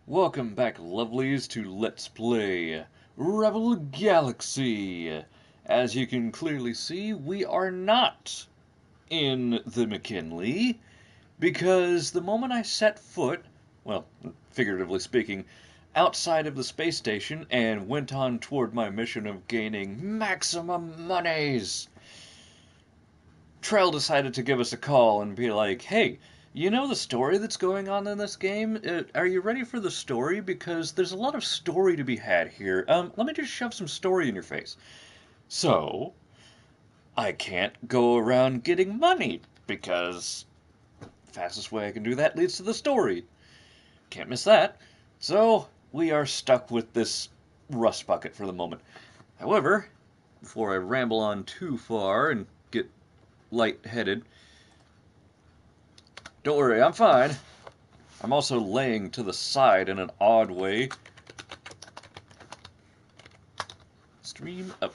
Welcome back, lovelies, to Let's Play Rebel Galaxy. As you can clearly see, we are not in the McKinley, because the moment I set foot, well, figuratively speaking, outside of the space station and went on toward my mission of gaining maximum monies, Trell decided to give us a call and be like, hey, you know the story that's going on in this game? Are you ready for the story? Because there's a lot of story to be had here. Let me just shove some story in your face. So, I can't go around getting money, because fastest way I can do that leads to the story. Can't miss that. So, we are stuck with this rust bucket for the moment. However, before I ramble on too far and get lightheaded, don't worry, I'm fine. I'm also laying to the side in an odd way. Stream up.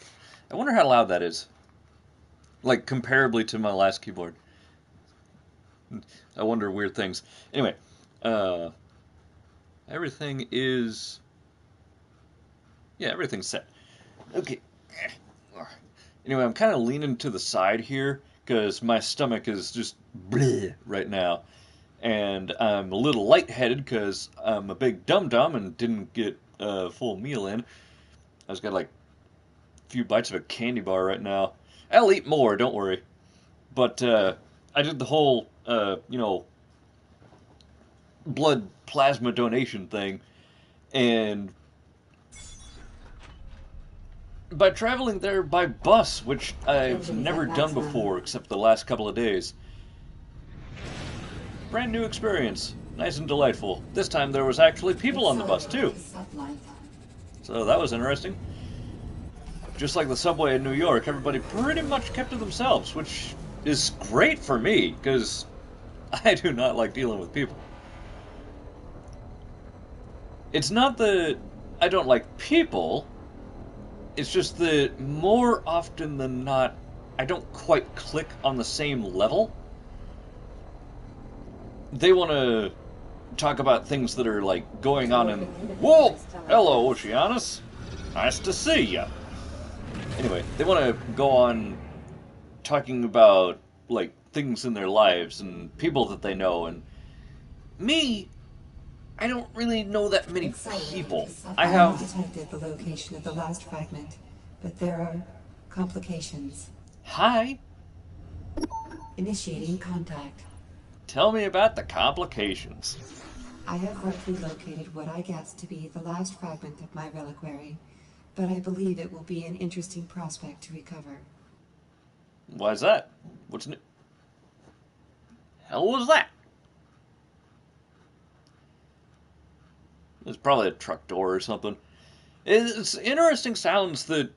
I wonder how loud that is. Like, comparably to my last keyboard. I wonder weird things. Anyway, everything is... Yeah, everything's set. Okay. Anyway, I'm kind of leaning to the side here, because my stomach is just bleh right now. And I'm a little lightheaded because I'm a big dum-dum and didn't get a full meal in. I just got like a few bites of a candy bar right now. I'll eat more, don't worry. But I did the whole, blood plasma donation thing. And by traveling there by bus, which I've never done before except the last couple of days, brand new experience. Nice and delightful. This time there was actually people on the bus, too. So that was interesting. Just like the subway in New York, everybody pretty much kept to themselves, which is great for me, because I do not like dealing with people. It's not that I don't like people, it's just that more often than not, I don't quite click on the same level. They want to talk about things that are like going on in... Whoa! Hello, Oceanus. Nice to see ya. Anyway, they want to go on talking about like things in their lives and people that they know, and me, I don't really know that many people. I have detected the location of the last fragment, but there are complications. Hi. Initiating contact. Tell me about the complications. I have roughly located what I guess to be the last fragment of my reliquary, but I believe it will be an interesting prospect to recover. Why's that? What's new? Hell was that? It's probably a truck door or something. It's interesting sounds that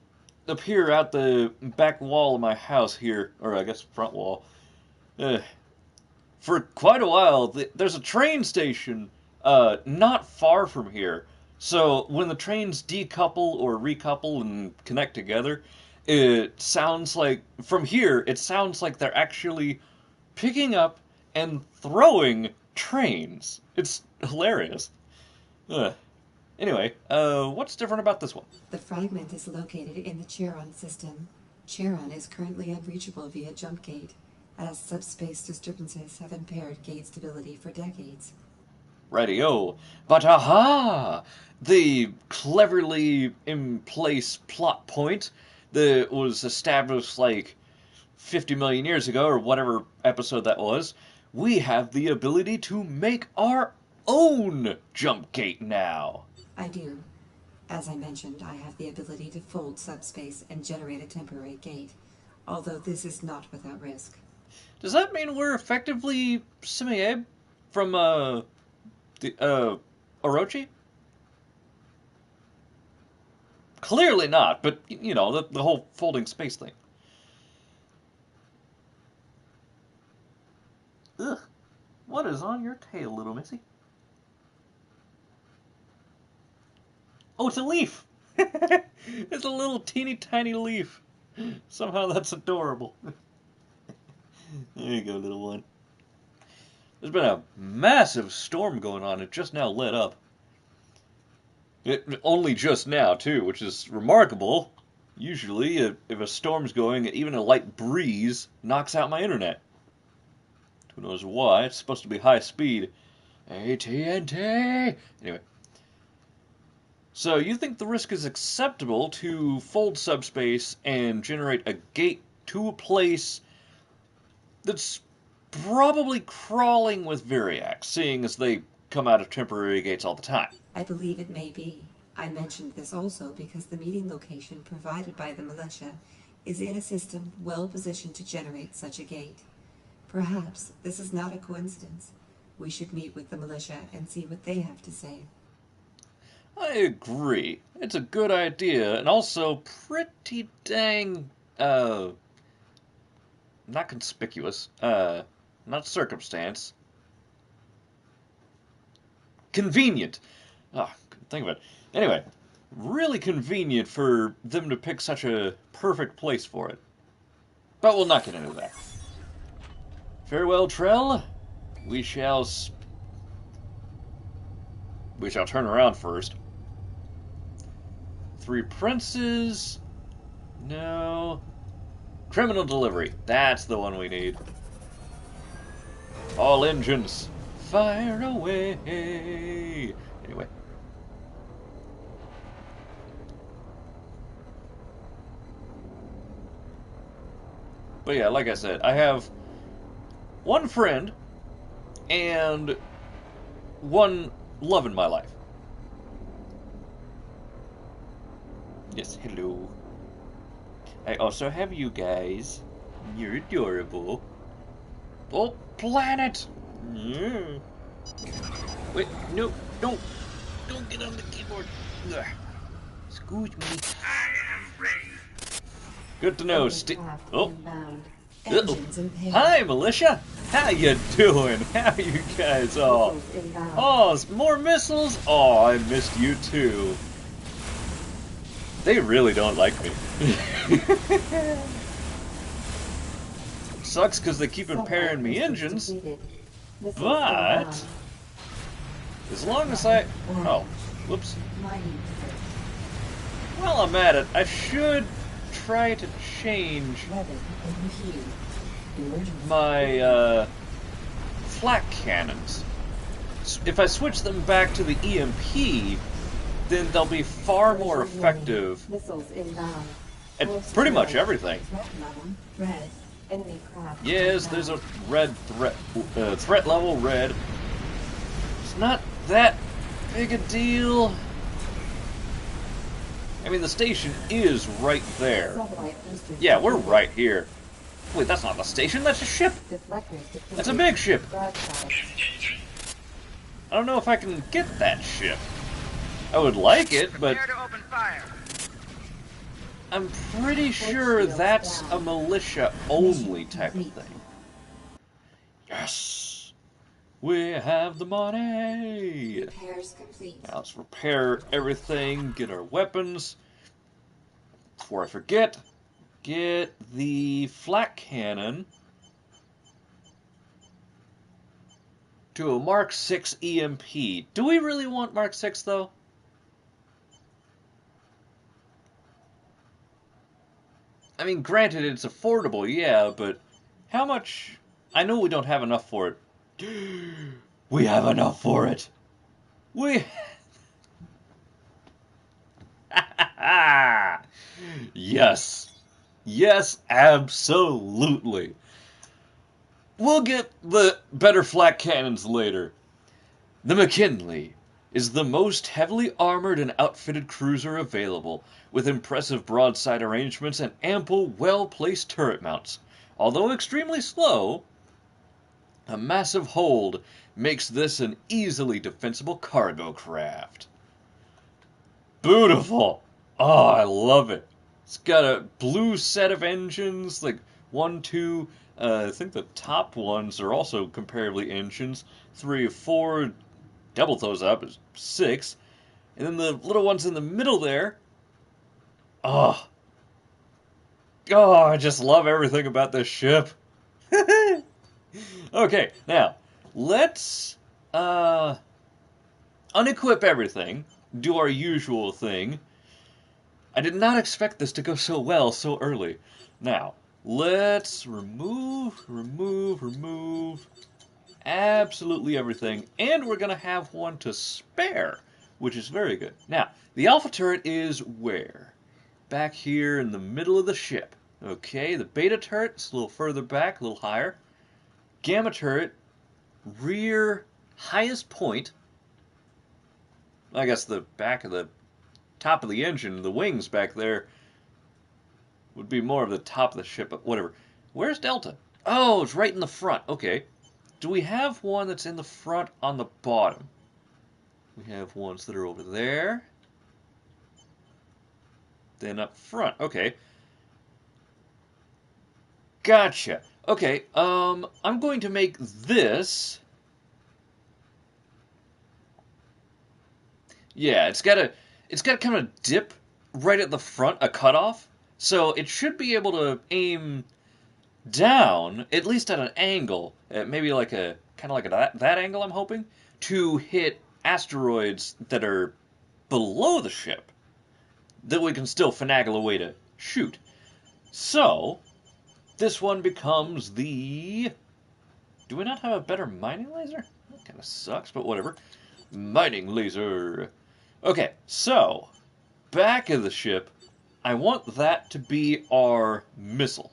appear out the back wall of my house here, or I guess front wall. For quite a while, there's a train station not far from here. So when the trains decouple or recouple and connect together, it sounds like, from here, it sounds like they're actually picking up and throwing trains. It's hilarious. Anyway, what's different about this one? The fragment is located in the Charon system. Charon is currently unreachable via jump gate, as subspace disturbances have impaired gate stability for decades. Rightio. But aha! The cleverly in place plot point that was established like 50 million years ago, or whatever episode that was, we have the ability to make our own jump gate now. I do. As I mentioned, I have the ability to fold subspace and generate a temporary gate, although this is not without risk. Does that mean we're effectively Simi-Abe from, Orochi? Clearly not, but, you know, the whole folding space thing. Ugh. What is on your tail, little missy? Oh, it's a leaf! It's a little teeny tiny leaf. Somehow that's adorable. There you go, little one. There's been a massive storm going on. It just now lit up. Only just now, too, which is remarkable. Usually, if a storm's going, even a light breeze knocks out my internet. Who knows why? It's supposed to be high speed. AT&T! Anyway. So, you think the risk is acceptable to fold subspace and generate a gate to a place that's probably crawling with Viriacs, seeing as they come out of temporary gates all the time? I believe it may be. I mentioned this also because the meeting location provided by the militia is in a system well positioned to generate such a gate. Perhaps this is not a coincidence. We should meet with the militia and see what they have to say. I agree. It's a good idea, and also pretty dang, not conspicuous, not circumstance. Convenient. Ah, couldn't think of it. Anyway, really convenient for them to pick such a perfect place for it. But we'll not get into that. Farewell, Trell. We shall turn around first. 3 princes. No. Criminal delivery. That's the one we need. All engines. Fire away. Anyway. But yeah, like I said, I have one friend and one love in my life. Yes, hello. I also have you guys. You're adorable. Oh, planet! Yeah. Wait, no, don't get on the keyboard. Ugh. Excuse me. I am ready. Good to know. Oh. Engines impaired. Hi, Militia. How you doing? How you guys all? Missiles inbound. Oh, more missiles? Oh, I missed you too. They really don't like me. Sucks because they keep impairing me engines, but as long as I... Oh, whoops. While I'm at it, I should try to change my flak cannons. If I switch them back to the EMP, then they'll be far more effective at pretty much everything. Yes, there's a red threat level red. It's not that big a deal. I mean, the station is right there. Yeah, we're right here. Wait, that's not the station, that's a ship. That's a big ship. I don't know if I can get that ship. I would like it, but I'm pretty sure that's a militia-only type of thing. Yes! We have the money! Repairs complete. Now let's repair everything, get our weapons. Before I forget, get the flak cannon to a Mark 6 EMP. Do we really want Mark 6 though? I mean, granted, it's affordable, yeah, but how much... I know we don't have enough for it. We have enough for it. We... Yes. Yes, absolutely. We'll get the better flak cannons later. The McKinley is the most heavily armored and outfitted cruiser available, with impressive broadside arrangements and ample, well-placed turret mounts. Although extremely slow, a massive hold makes this an easily defensible cargo craft. Beautiful! Oh, I love it. It's got a blue set of engines, like 1, 2, I think the top ones are also comparably engines. 3, 4, double those up is 6. And then the little ones in the middle there. Oh. Oh, I just love everything about this ship. Okay, now, let's unequip everything. do our usual thing. I did not expect this to go so well so early. Now, let's remove absolutely everything, and we're going to have one to spare, which is very good. Now, the alpha turret is where? Back here in the middle of the ship. Okay, the beta turret is a little further back, a little higher. Gamma turret, rear highest point. I guess the back of the top of the engine, the wings back there, would be more of the top of the ship, but whatever. Where's Delta? Oh, it's right in the front. Okay. Do we have one that's in the front on the bottom? We have ones that are over there. Then up front. Okay. Gotcha. Okay, I'm going to make this. Yeah, it's got to kind of dip right at the front, a cutoff. So it should be able to aim down, at least at an angle, maybe like a kind of like that angle. I'm hoping to hit asteroids that are below the ship that we can still finagle a way to shoot. So this one becomes the. Do we not have a better mining laser? That kind of sucks, but whatever. Mining laser. Okay, so back of the ship, I want that to be our missile.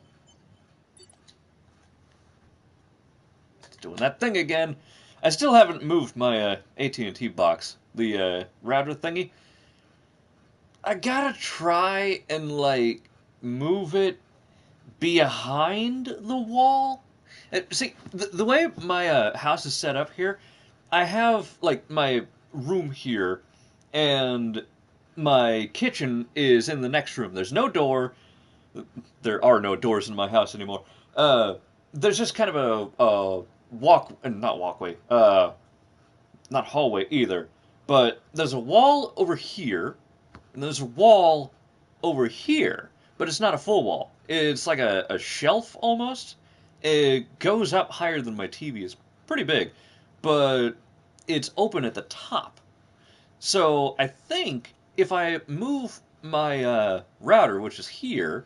It's doing that thing again. I still haven't moved my AT&T box, the router thingy. I gotta try and like move it behind the wall. See, the way my house is set up here, I have like my room here, and my kitchen is in the next room. There's no door. There are no doors in my house anymore. There's just kind of a not walkway, not hallway either. But there's a wall over here, and there's a wall over here, but it's not a full wall. It's like a shelf almost. It goes up higher than my TV. It's pretty big, but it's open at the top. So I think if I move my router, which is here,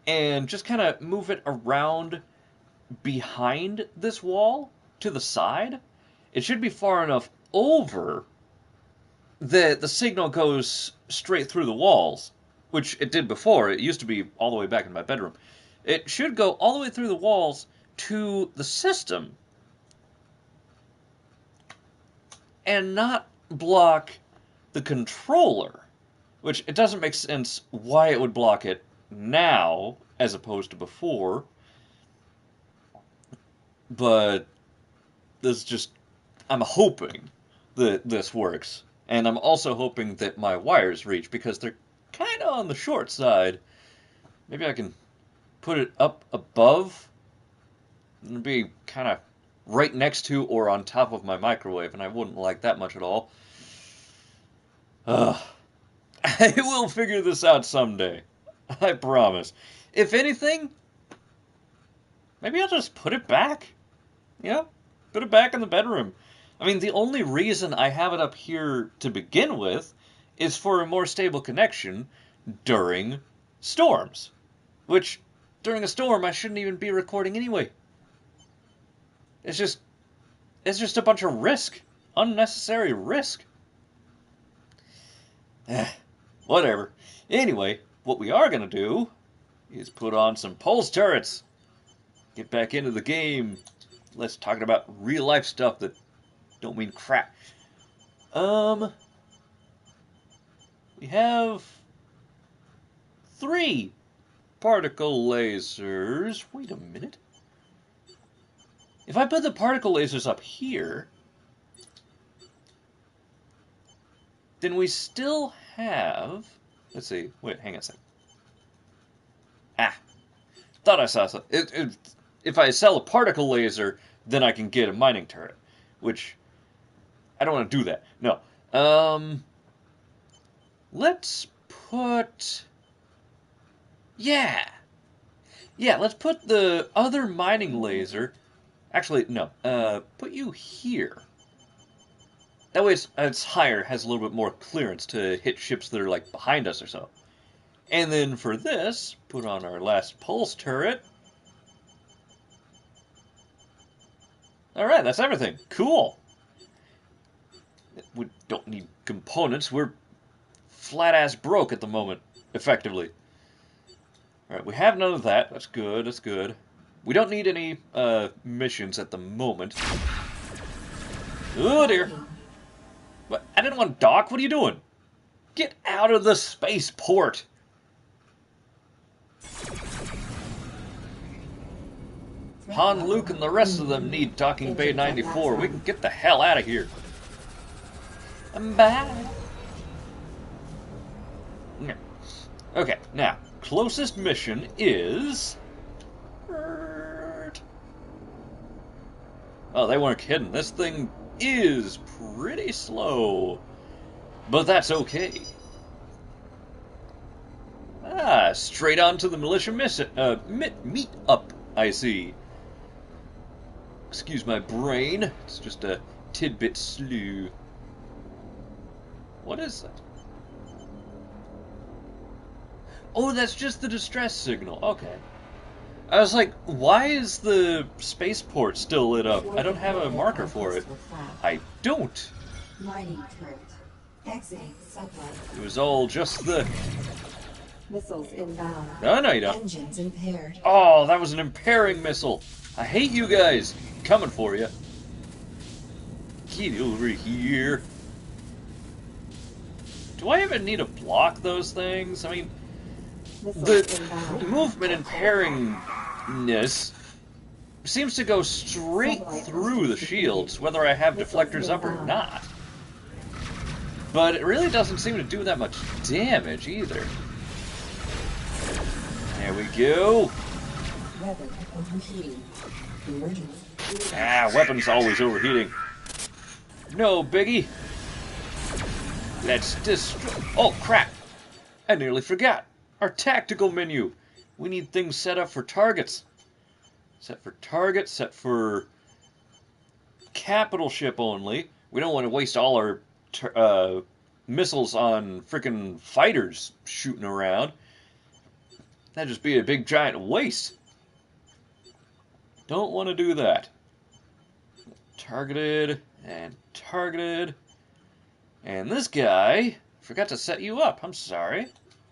and just kind of move it around behind this wall to the side, it should be far enough over that the signal goes straight through the walls, which it did before. It used to be all the way back in my bedroom. It should go all the way through the walls to the system and not block the controller, which it doesn't make sense why it would block it now as opposed to before. But this just, I'm hoping that this works. And I'm also hoping that my wires reach because they're kind of on the short side. Maybe I can put it up above and be kind of right next to or on top of my microwave, and I wouldn't like that much at all. I will figure this out someday. I promise. If anything, maybe I'll just put it back. Yeah, put it back in the bedroom. I mean, the only reason I have it up here to begin with is for a more stable connection during storms. Which, during a storm, I shouldn't even be recording anyway. It's just a bunch of risk. Unnecessary risk. Whatever. Anyway, what we are going to do is put on some pulse turrets. Get back into the game. Let's talk about real life stuff that don't mean crap. We have 3 particle lasers. Wait a minute. If I put the particle lasers up here, then we still have. Let's see. Wait, hang on a second. Thought I saw something. If I sell a particle laser, then I can get a mining turret, which I don't want to do that. No. Let's put. Yeah. Yeah, let's put the other mining laser. Actually, no. Put you here. That way it's higher, has a little bit more clearance to hit ships that are like behind us or so. And then for this, put on our last pulse turret. Alright, that's everything. Cool. We don't need components. We're flat-ass broke at the moment, effectively. Alright, we have none of that. That's good, that's good. We don't need any missions at the moment. Oh dear. What? I didn't want to dock. What are you doing? Get out of the spaceport. Han, Luke, and the rest of them need Docking Bay 94. We can get the hell out of here. I'm back. Okay, now, closest mission is... Oh, they weren't kidding. This thing is pretty slow. But that's okay. Straight on to the militia meet up, I see. Excuse my brain. It's just a tidbit slew. What is that? Oh, that's just the distress signal. Okay. I was like, why is the spaceport still lit up? I don't have a marker for it. I don't. Mining turret. Exiting satellite. It was all just the... Missiles inbound. No, you don't. Engines impaired. Oh, that was an impairing missile. I hate you guys. Coming for you. Get over here. Do I even need to block those things? I mean, the movement impairingness seems to go straight through the shields, whether I have deflectors up or not. But it really doesn't seem to do that much damage either. There we go. Weapons always overheating. No biggie. Let's destroy... Oh, crap. I nearly forgot. Our tactical menu. We need things set up for targets. Set for targets, set for capital ship only. We don't want to waste all our missiles on frickin' fighters shooting around. That'd just be a big giant waste. Don't want to do that. Targeted and targeted. And this guy forgot to set you up. I'm sorry.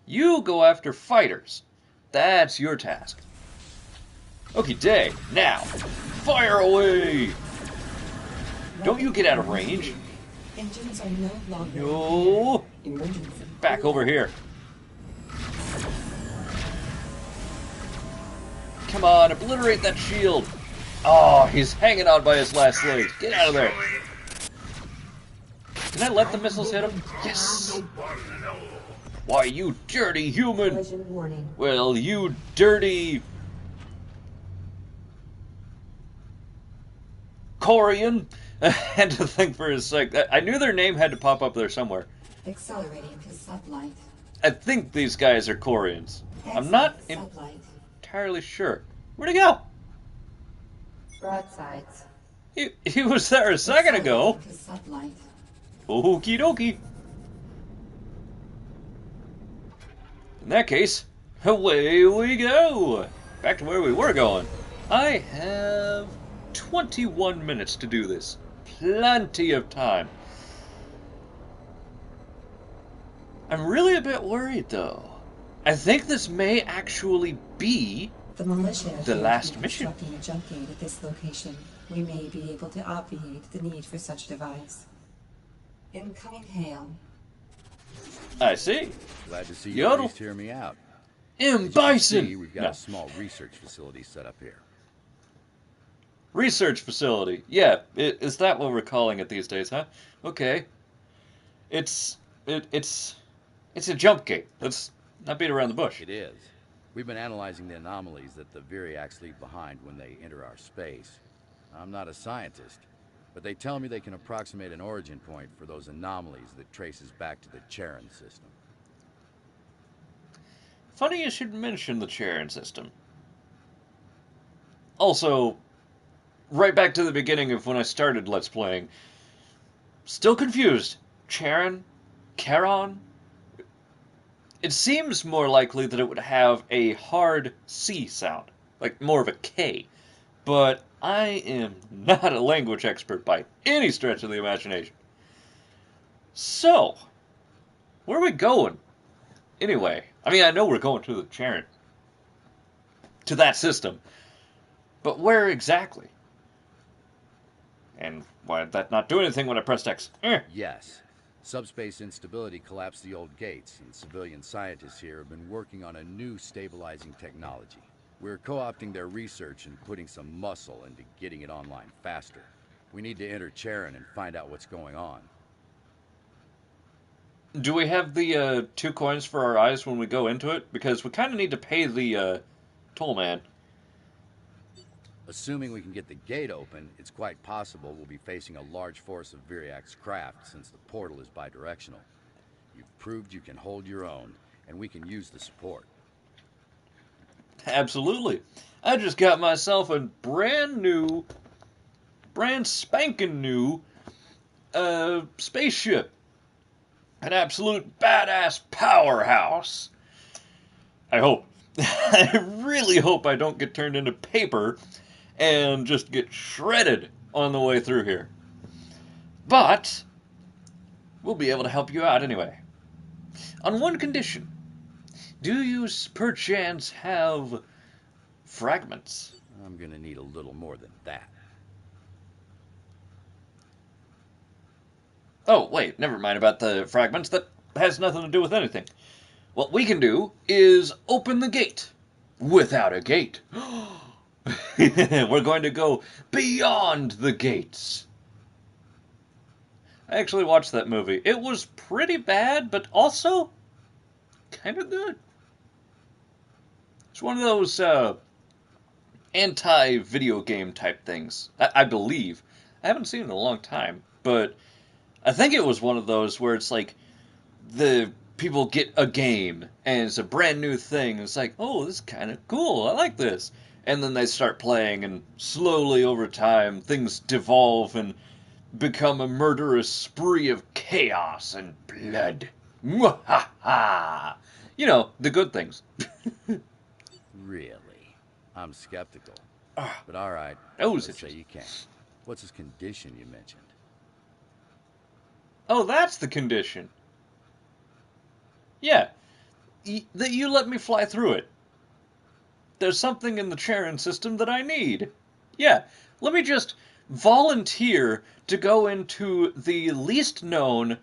You go after fighters. That's your task. Okie day. Now, fire away. Don't you get out of range. Engines are no longer. No. Back over here. Come on, obliterate that shield. Oh, he's hanging on by his last legs. Get out of there. Can I let the missiles hit him? Yes. Why, you dirty human. Well, you dirty... Corian. I had to think for a sec. I knew their name had to pop up there somewhere. Accelerating to sublight. I think these guys are Corians. I'm not entirely sure. Where'd he go? Broadsides. He was there a second ago. Okie dokie. In that case, away we go. Back to where we were going. I have 21 minutes to do this. Plenty of time. I'm really a bit worried, though. I think this may actually be the militia the last mission. Constructing a jump gate at this location. We may be able to obviate the need for such device. Incoming hail. I see. Glad to see you Yodel. at least hear me out. Bison. See, we've got a small research facility set up here. Research facility. Yeah, is that what we're calling it these days, huh? Okay. It's a jump gate. Let's not beat around the bush. It is. We've been analyzing the anomalies that the Viriacs leave behind when they enter our space. I'm not a scientist, but they tell me they can approximate an origin point for those anomalies that traces back to the Charon system. Funny you should mention the Charon system. Also, right back to the beginning of when I started Let's Playing, Still confused. Charon? Charon? It seems more likely that it would have a hard C sound, like more of a K. But I am not a language expert by any stretch of the imagination. So, where are we going? Anyway, I mean, I know we're going to the Charon. To that system. But where exactly? And why did that not do anything when I pressed X? Yes. Subspace instability collapsed the old gates, and civilian scientists here have been working on a new stabilizing technology. We're co-opting their research and putting some muscle into getting it online faster. We need to enter Charon and find out what's going on. Do we have the 2 coins for our eyes when we go into it? Because we kind of need to pay the toll man. Assuming we can get the gate open, it's quite possible we'll be facing a large force of Viriac's craft since the portal is bidirectional. You've proved you can hold your own, and we can use the support. Absolutely. I just got myself a brand spanking new spaceship. An absolute badass powerhouse. I hope. I really hope I don't get turned into paper and just get shredded on the way through here. But we'll be able to help you out anyway. On one condition. Do you perchance have fragments? I'm gonna need a little more than that. Oh, wait, never mind about the fragments. That has nothing to do with anything. What we can do is open the gate. Without a gate. We're going to go beyond the gates. I actually watched that movie. It was pretty bad, but also kind of good. It's one of those anti-video game type things, I believe. I haven't seen it in a long time, but I think it was one of those where it's like the people get a game and it's a brand new thing. It's like, oh, this is kind of cool. I like this. And then they start playing, and slowly over time, things devolve and become a murderous spree of chaos and blood. Mwahaha! You know, the good things. Really? I'm skeptical. But all right, Those let's say you can. What's his condition you mentioned? Oh, that's the condition. Yeah, that you let me fly through it. There's something in the Charon system that I need. Yeah, let me just volunteer to go into the least known,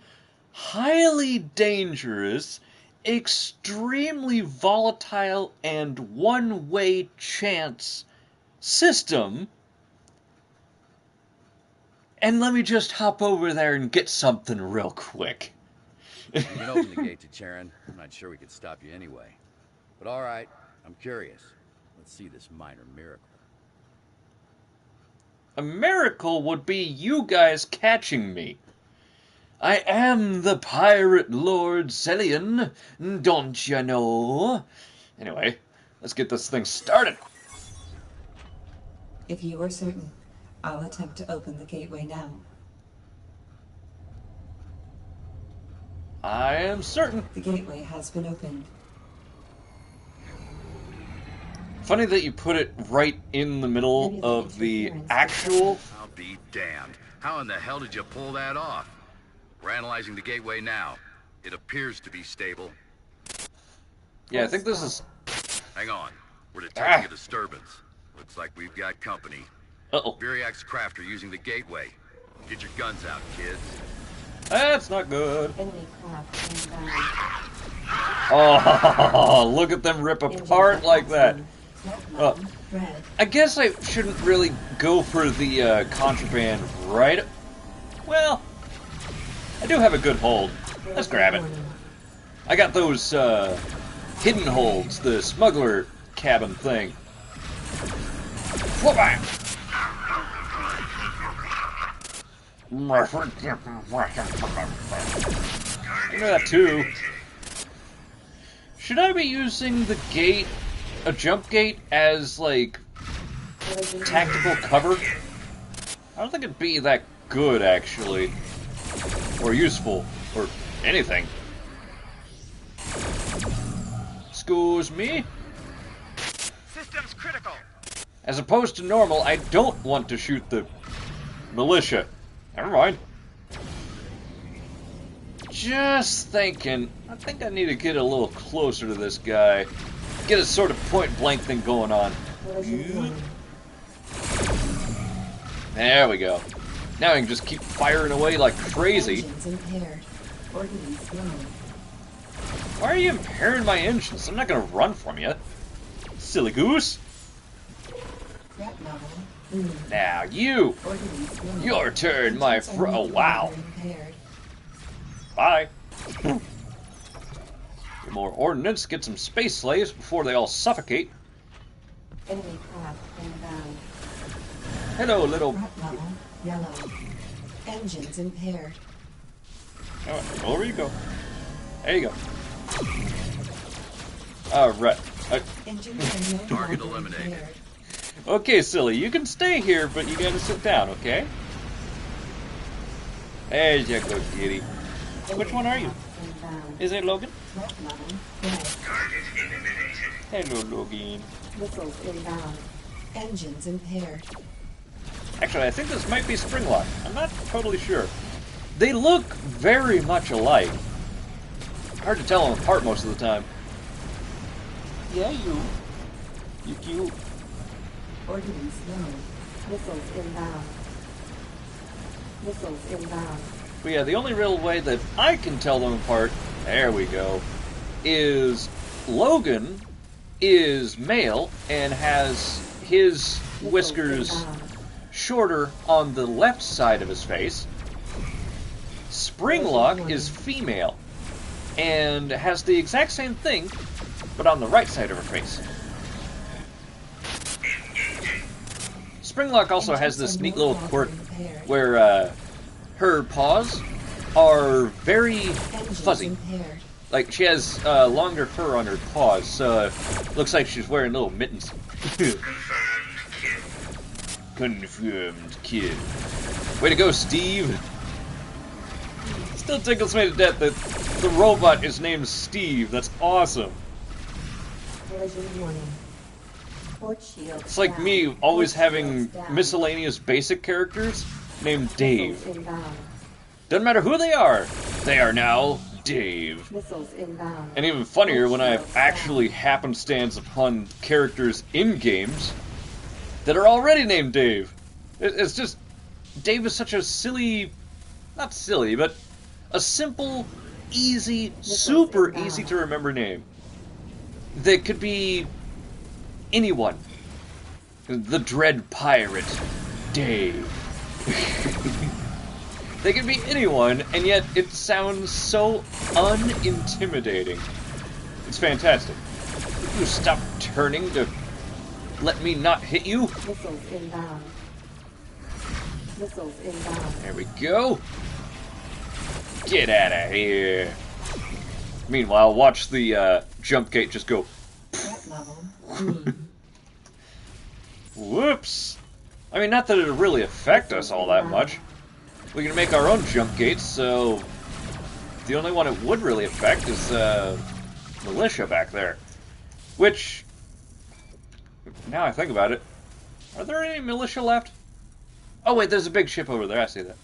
highly dangerous, extremely volatile, and one-way chance system, and let me just hop over there and get something real quick. You can open the gate to Charon. I'm not sure we could stop you anyway. But all right, I'm curious. Let's see this minor miracle. A miracle would be you guys catching me. I am the pirate lord Xelion, don't you know? Anyway, let's get this thing started. If you are certain, I'll attempt to open the gateway now. I am certain. The gateway has been opened. Funny that you put it right in the middle of the actual... I'll be damned. How in the hell did you pull that off? We're analyzing the gateway now. It appears to be stable. Yeah, I think this is... Hang on. We're detecting a disturbance. Looks like we've got company. Uh-oh. Viriac's craft are using the gateway. Get your guns out, kids. That's not good. Enemy craft inbound. Oh, look at them rip apart like that. Red. I guess I shouldn't really go for the contraband right... Well, I do have a good hold. Let's grab it. I got those hidden holds, the smuggler cabin thing. Whoop-bang! Give me that too. Should I be using the gate, a jump gate, as like tactical cover? I don't think it'd be that good, actually. or useful, or anything. Excuse me? Systems critical. As opposed to normal, I don't want to shoot the militia. Never mind. Just thinking, I think I need to get a little closer to this guy. Get a sort of point-blank thing going on. There we go. Now I can just keep firing away like crazy. Engines impaired. Ordnance low. Why are you impairing my engines? I'm not gonna run from you. Silly goose. Threat level. Now you. Ordnance low. Your turn, my Engines fr- are Oh, no wow. longer impaired. Bye. Get more ordnance, get some space slaves before they all suffocate. Enemy craft inbound. Hello, little... Threat level yellow. Engines impaired. Alright, over you go. There you go. Alright. Engines are no Target longer eliminated. impaired. Okay, silly, you can stay here, but you gotta sit down, okay? There you go, kitty. Which one are you? Inbound. Is it Logan? Threat level red. Hello, Logan. Missiles inbound. Engines impaired. Actually, I think this might be Springlock. I'm not totally sure. They look very much alike. Hard to tell them apart most of the time. Yeah, you. You cute. Ordnance low. Missiles inbound. Missiles inbound. But yeah, the only real way that I can tell them apart, there we go, is Logan is male and has his whiskers shorter on the left side of his face. Springlock is female and has the exact same thing, but on the right side of her face. Springlock also has this neat little quirk where her paws are very fuzzy. Like, she has longer fur on her paws, so looks like she's wearing little mittens. Confirmed kill. Way to go, Steve! Still tickles me to death that the robot is named Steve. That's awesome. Collision warning. Port shield It's like down. me always Port having shields down. miscellaneous basic characters named Dave. Missiles inbound. Doesn't matter who they are now Dave. Missiles inbound. And even funnier when I have actually happenstance upon characters in games that are already named Dave. It's just, Dave is such a silly, not silly, but a simple, easy, super easy to remember name. That could be anyone. The Dread Pirate, Dave. They could be anyone, and yet it sounds so unintimidating. It's fantastic. Would you stop turning to let me not hit you? Missiles inbound. Missiles inbound. There we go. Get out of here. Meanwhile, watch the jump gate just go. Threat level green. Whoops. I mean, not that it'll really affect us all that much. We can make our own jump gates, so the only one it would really affect is militia back there. Which, now I think about it, are there any militia left? Oh wait, there's a big ship over there, I see that.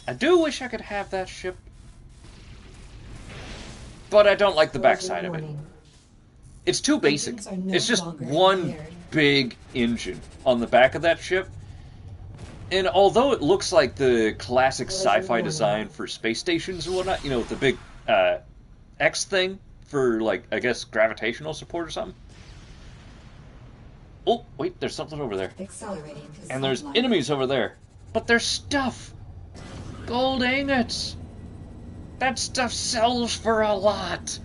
I do wish I could have that ship, but I don't like the backside of it. It's too basic. Engines are no It's just longer one impaired. big engine on the back of that ship. And although it looks like the classic sci-fi design for space stations and whatnot, you know, with the big X thing for, like, I guess, gravitational support or something. Oh, wait, there's something over there. Accelerating to And there's satellite. enemies over there. But there's stuff! Gold ingots! That stuff sells for a lot!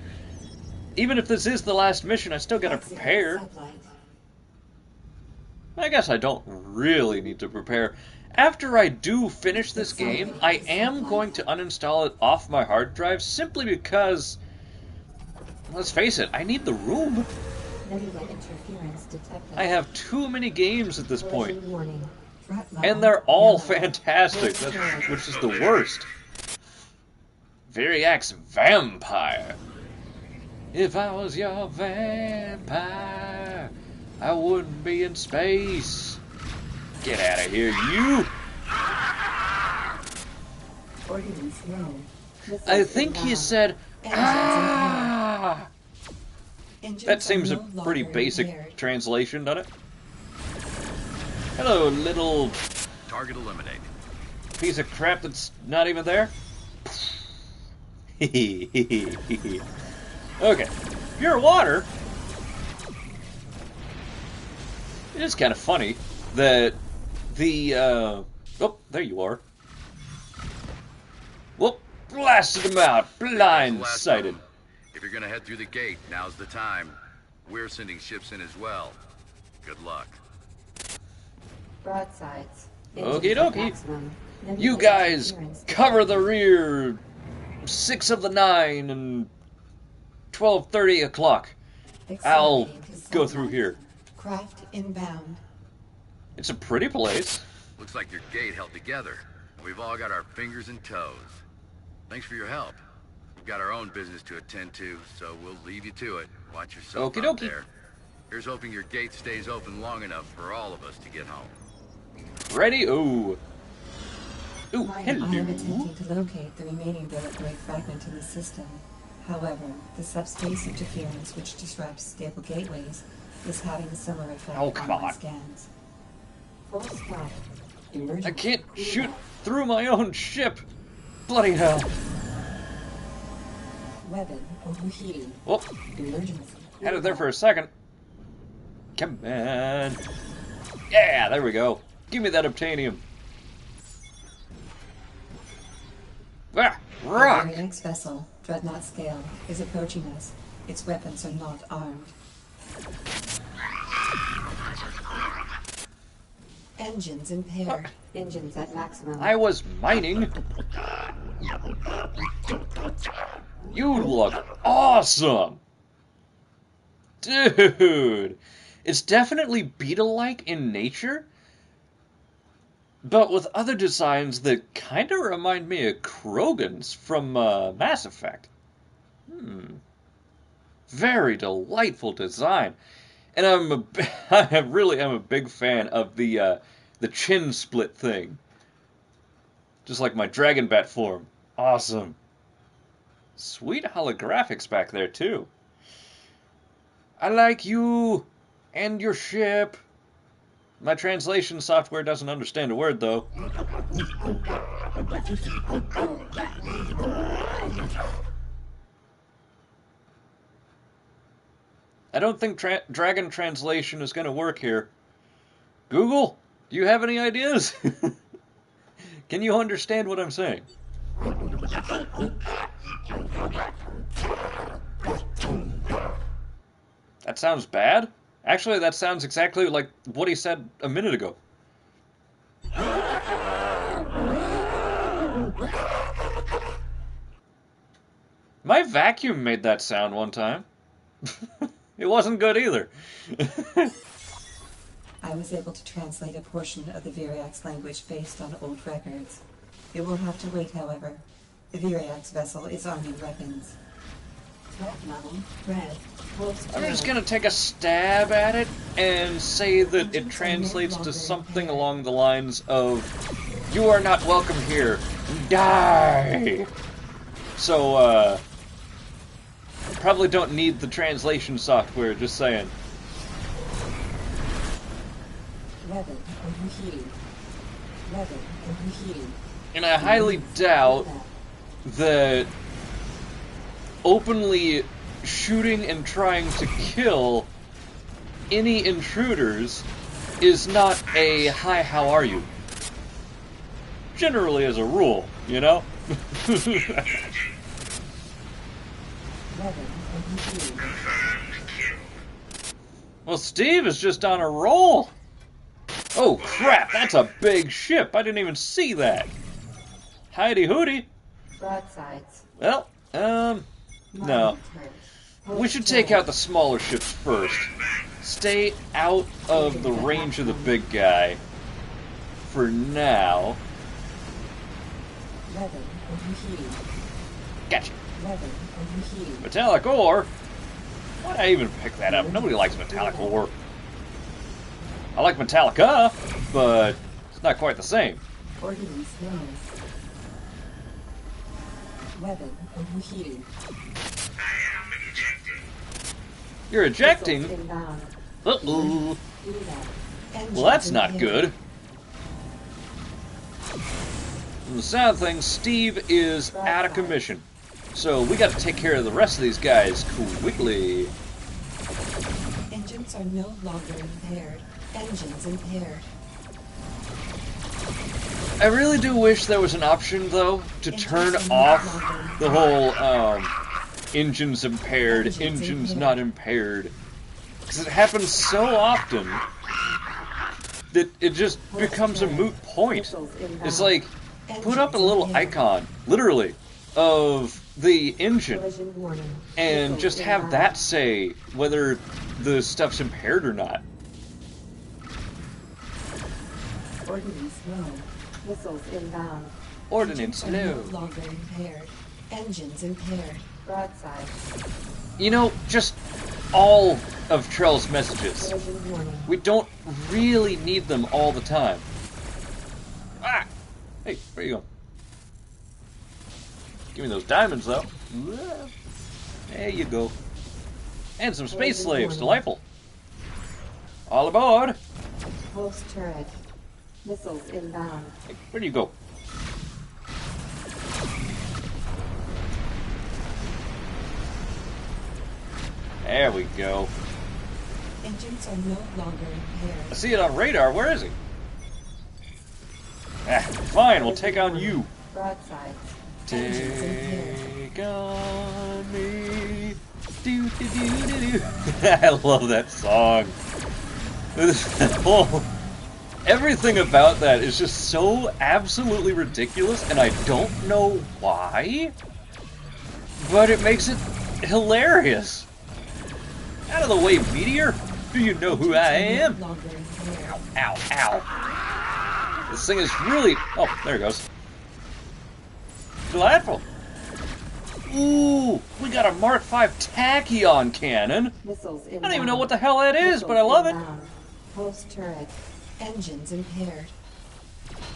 Even if this is the last mission, I still gotta Exit prepare. satellite. I guess I don't really need to prepare. After I do finish this game, I am going to uninstall it off my hard drive simply because, let's face it, I need the room. Nebula interference detected. I have too many games at this point. Collision warning. Threat level And they're all yellow. fantastic, which is the worst. Viriac's vampire. If I was your vampire, I wouldn't be in space. Get out of here, you! Ordnance low. I think he said, ah! That seems a pretty basic translation, doesn't it? Hello, little Target eliminated. piece of crap that's not even there. Okay, pure water. It is kind of funny that the, oh, there you are. Whoop, blasted him out, blindsided. If you're gonna head through the gate, now's the time. We're sending ships in as well. Good luck. Broadsides. Okie dokie. You guys cover the rear 6 of the 9 and 12:30 o'clock. I'll go through here. Craft inbound. It's a pretty place. Looks like your gate held together. We've all got our fingers and toes. Thanks for your help. We've got our own business to attend to, so we'll leave you to it. Watch yourself Okie out dokie. there. Here's hoping your gate stays open long enough for all of us to get home. Ready? Ooh. Ooh, I am hello. attempting to locate the remaining vertebrate fragment in the system. However, the subspace interference which disrupts stable gateways is having a similar effect Oh, come on my on. scans. Full stop. Emergency I can't cool shoot down. through my own ship. Bloody hell. Weapon overheating. Whoop. Emergency. Had it there for a second. Come on. Yeah, there we go. Give me that obtanium. Ah, rock. The next vessel, Dreadnought scale, is approaching us. Its weapons are not armed. Engines impaired. Engines at maximum. I was mining. You look awesome. Dude. It's definitely Beetle-like in nature, but with other designs that kind of remind me of Krogan's from Mass Effect. Very delightful design. And I really am a big fan of the chin split thing. Just like my Dragon Bat form. Awesome. Sweet holographics back there, too. I like you and your ship. My translation software doesn't understand a word, though. I don't think Dragon translation is going to work here. Google, do you have any ideas? Can you understand what I'm saying? That sounds bad. Actually, that sounds exactly like what he said a minute ago. My vacuum made that sound one time. It wasn't good either. I was able to translate a portion of the Viriac's language based on old records. It will have to wait, however. The Viriac's vessel is arming weapons. Threat level, red. I'm just gonna take a stab at it and say that it translates to something along the lines of, "You are not welcome here. Die!" So, probably don't need the translation software, just saying. Weapon overheating. Weapon overheating. And I highly doubt that openly shooting and trying to kill any intruders is not a "hi, how are you?" Generally as a rule, you know? Weapon overheating. Well, Steve is just on a roll. Oh crap, that's a big ship. I didn't even see that. Heidi hooty. Broadsides. Well, no. We should take out the smaller ships first. Stay out of the range of the big guy. For now. Weapon overheating. Gotcha. Weapon overheating. Metallic ore? Why'd I even pick that up? Nobody likes metallic ore. I like Metallica, but it's not quite the same. Ordnance low. Weapon overheating. You're ejecting? Missiles inbound. Uh-oh. Engines Well, that's not impaired. good. From the sound thing, Steve is out of commission. So we got to take care of the rest of these guys quickly. Engines are no longer impaired. Engines impaired. I really do wish there was an option, though, to turn off the whole engines impaired, engines not impaired. Because it happens so often that it just becomes a moot point. It's like, put up a little icon, literally, of the engine, Collision warning. and Missiles just have inbound. that say whether the stuff's impaired or not. Ordnance low. Missiles inbound. Ordnance Engines are low. no longer impaired. Engines impaired. Broadside. You know, just all of Trell's messages. Collision warning. We don't really need them all the time. Ah! Hey, where you going? Give me those diamonds, though. There you go. And some space slaves. Delightful. All aboard. Pulse turret. Missiles inbound. Hey, where do you go? There we go. Engines are no longer I impaired. see it on radar. Where is he? Ah, fine. We'll take on you. Broadsides. Engines impaired. Take on me. Do, do, do, do, do. I love that song. Everything about that is just so absolutely ridiculous, and I don't know why, but it makes it hilarious. Out of the way, Meteor. Do you know who I am? No longer impaired. Ow, ow. This thing is really... Oh, there it goes. Delightful. Ooh, we got a Mark V Tachyon cannon. Missiles inbound. I don't even know what the hell that is, but I love it. Pulse turret. Engines impaired.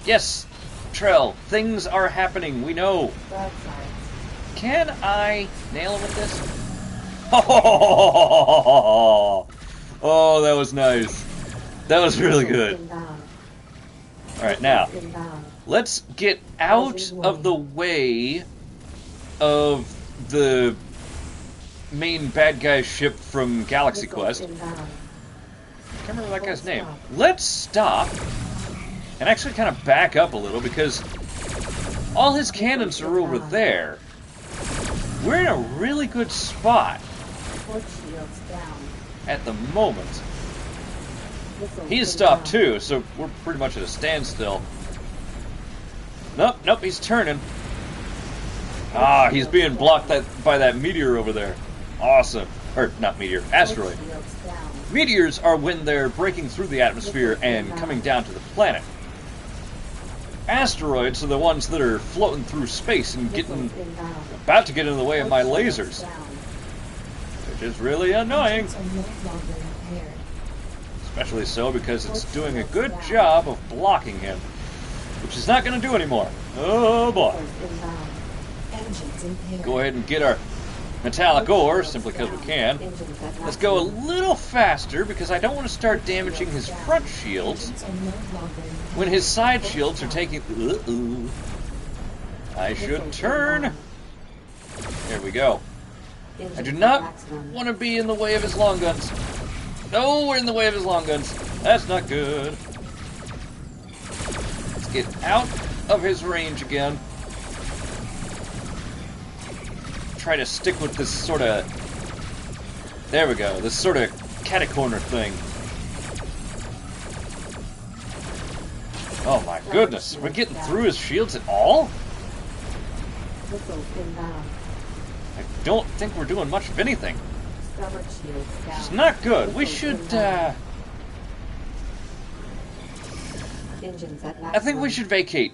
Yes, Trell, things are happening, we know. Broadsides. Can I nail him with this? Oh, that was nice. That was really good. Inbound. Alright, now, Inbound. let's get out of the way of the main bad guy ship from Galaxy Missiles Quest. inbound. I can't remember that guy's name. Let's stop and actually kind of back up a little because all his cannons are over there. We're in a really good spot Port shields down. at the moment. Missiles He's stopped inbound. too, so we're pretty much at a standstill. Nope, nope, he's turning. Ah, he's being blocked by that meteor over there. Awesome. Or, not meteor, asteroid. Port shields down. Meteors are when they're breaking through the atmosphere and coming down to the planet. Asteroids are the ones that are floating through space and getting Missiles inbound. about to get in the way of my Port shields lasers, down. which is really annoying. Engines are no longer impaired. Especially so because it's doing a good job of blocking him, which is not going to do anymore. Oh boy. Missiles inbound. Engines impaired. Go ahead and get our metallic ore, simply because we can. Engines at Let's go a maximum. little faster because I don't want to start damaging his front shields Engines are no longer impaired. when his side shields are taking... Uh-oh. I should turn. There we go. I Engines do at not maximum. want to be in the way of his long guns. No, we're in the way of his long guns. That's not good. Let's get out of his range again. Try to stick with this sort of... There we go. This sort of catty-corner thing. Oh my goodness. We're getting through his shields at all? Missiles inbound. I don't think we're doing much of anything. Starboard shields down. It's not good. We should, Engines at maximum. I think we should vacate.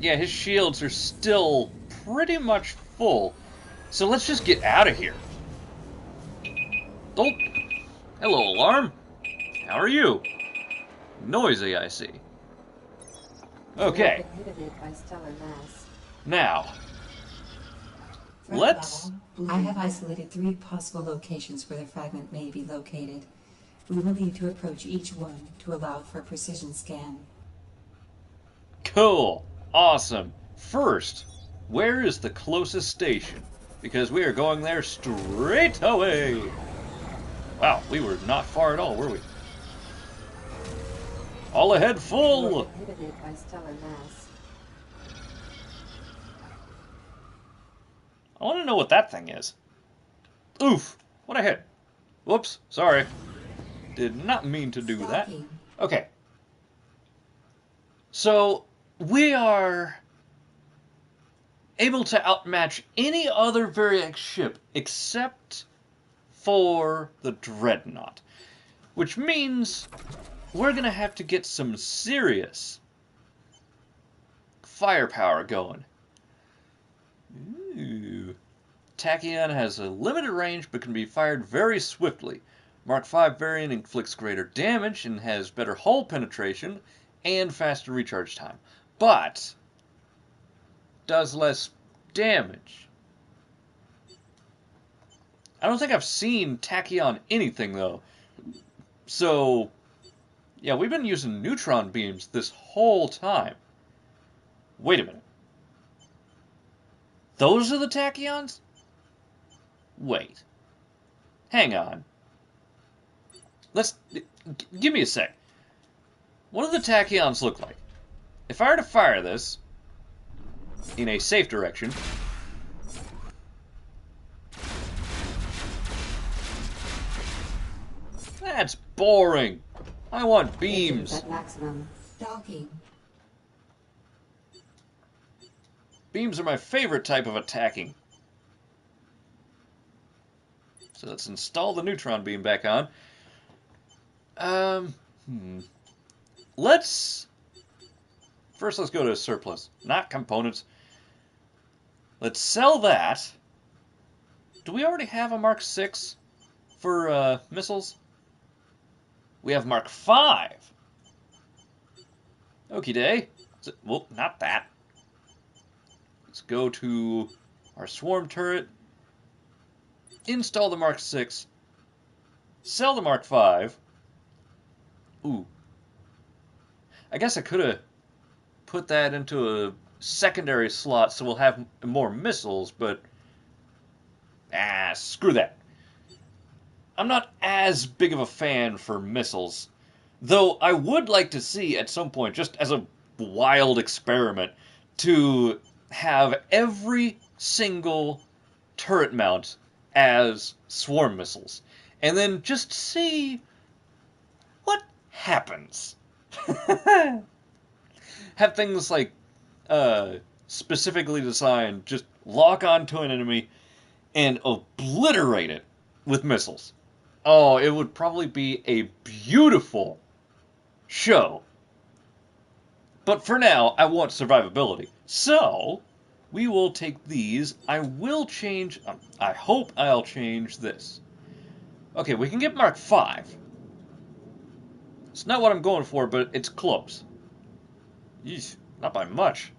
Yeah, his shields are still pretty much full. So let's just get out of here. Oh, hello, alarm. How are you? Noisy, I see. Okay. Inhibited by stellar mass. Now, Threat let's... level. I have isolated 3 possible locations where the fragment may be located. We will need to approach each one to allow for a precision scan. Cool. Awesome. First, where is the closest station? Because we are going there straight away. Wow, we were not far at all, were we? All ahead full. Inhibited by stellar mass. I want to know what that thing is. Oof, what a hit. Whoops, sorry. Did not mean to do that. Okay. So, we are able to outmatch any other Variax ship except for the Dreadnought. Which means we're going to have to get some serious firepower going. Ooh. Tachyon has a limited range but can be fired very swiftly. Mark V variant inflicts greater damage and has better hull penetration and faster recharge time, but does less damage. I don't think I've seen Tachyon anything though. So, yeah, we've been using neutron beams this whole time. Wait a minute. Those are the Tachyons? Wait. Hang on. Give me a sec. What do the Tachyons look like? If I were to fire this in a safe direction, that's boring. I want beams. At maximum. Docking. Beams are my favorite type of attacking. So let's install the neutron beam back on. Let's go to surplus, not components. Let's sell that. Do we already have a Mark 6 for missiles? We have Mark 5. Okie day. Well, not that. Let's go to our swarm turret. Install the Mark 6. Sell the Mark 5. Ooh. I guess I could have put that into a secondary slot so we'll have more missiles, but screw that. I'm not as big of a fan for missiles, though I would like to see at some point, just as a wild experiment, to have every single turret mount as swarm missiles, and then just see what happens. Have things like specifically designed just lock onto an enemy and obliterate it with missiles. Oh, it would probably be a beautiful show. But for now, I want survivability. So, we will take these. I will change... I hope I'll change this. Okay, we can get Mark 5. It's not what I'm going for, but it's close. Yeesh, not by much.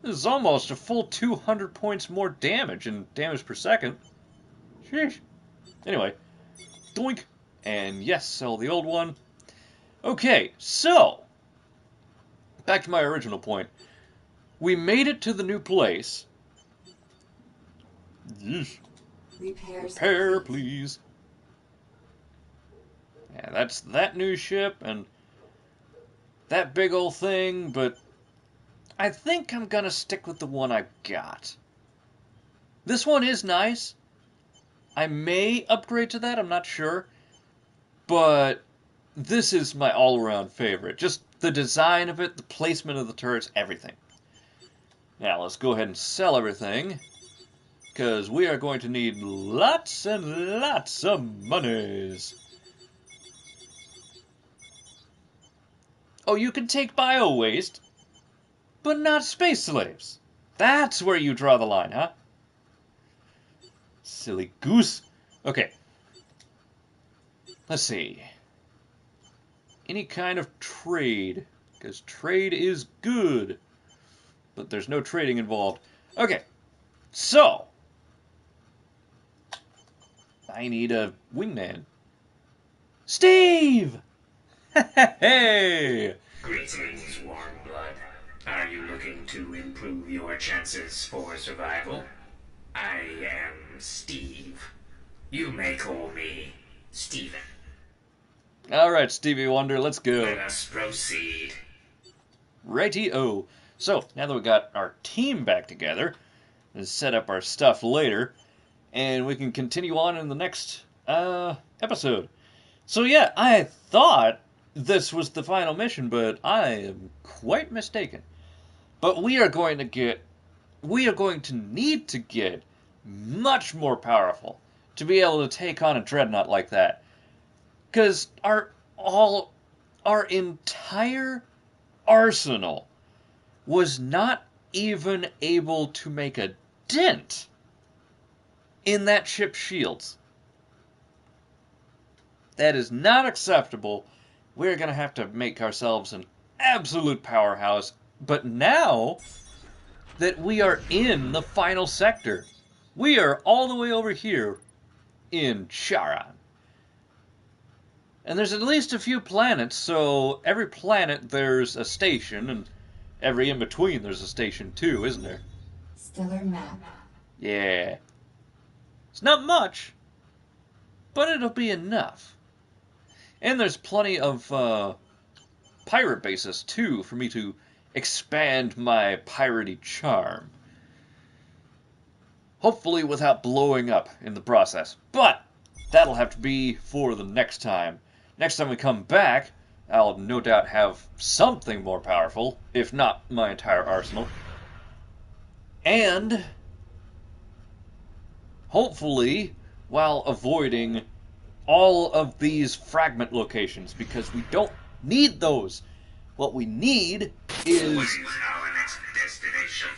This is almost a full 200 points more damage in damage per second. Sheesh. Anyway, doink. And yes, sell the old one. Okay, so, back to my original point. We made it to the new place. Yeesh. Repair, please. Yeah, that's that new ship and that big old thing, but I think I'm gonna stick with the one I got. This one is nice. I may upgrade to that, I'm not sure. But this is my all-around favorite. Just the design of it, the placement of the turrets, everything. Now, let's go ahead and sell everything, because we are going to need lots and lots of monies. Oh, you can take bio waste. but not space slaves. That's where you draw the line, huh? Silly goose. Okay. Let's see. Any kind of trade, because trade is good, but there's no trading involved. Okay, so I need a wingman. Steve! Hey! Greetings, warm blood. Are you looking to improve your chances for survival? I am Steve. You may call me Steven. Alright, Stevie Wonder, let's go. Let us proceed. Righty-o. So, now that we got our team back together, and set up our stuff later, and we can continue on in the next episode. So yeah, I thought this was the final mission, but I am quite mistaken. But we are going to need to get much more powerful to be able to take on a dreadnought like that. Because our entire arsenal was not even able to make a dent in that ship's shields. That is not acceptable. We're going to have to make ourselves an absolute powerhouse. But now that we are in the final sector, we are all the way over here in Charon. And there's at least a few planets, so every planet there's a station, and every in-between there's a station too, isn't there? Stellar map. Yeah. It's not much, but it'll be enough. And there's plenty of pirate bases too for me to expand my piratey charm. Hopefully without blowing up in the process. But that'll have to be for the next time. Next time we come back, I'll no doubt have something more powerful, if not my entire arsenal. And hopefully, while avoiding all of these fragment locations, because we don't need those. What we need is our next destination?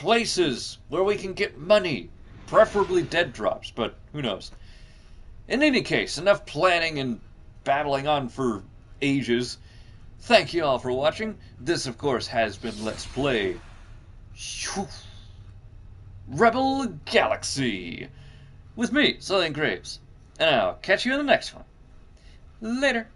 places where we can get money, preferably dead drops, but who knows. In any case, enough planning and battling on for ages. Thank you all for watching. This, of course, has been Let's Play Rebel Galaxy with me, XelionGraves. And I'll catch you in the next one. Later.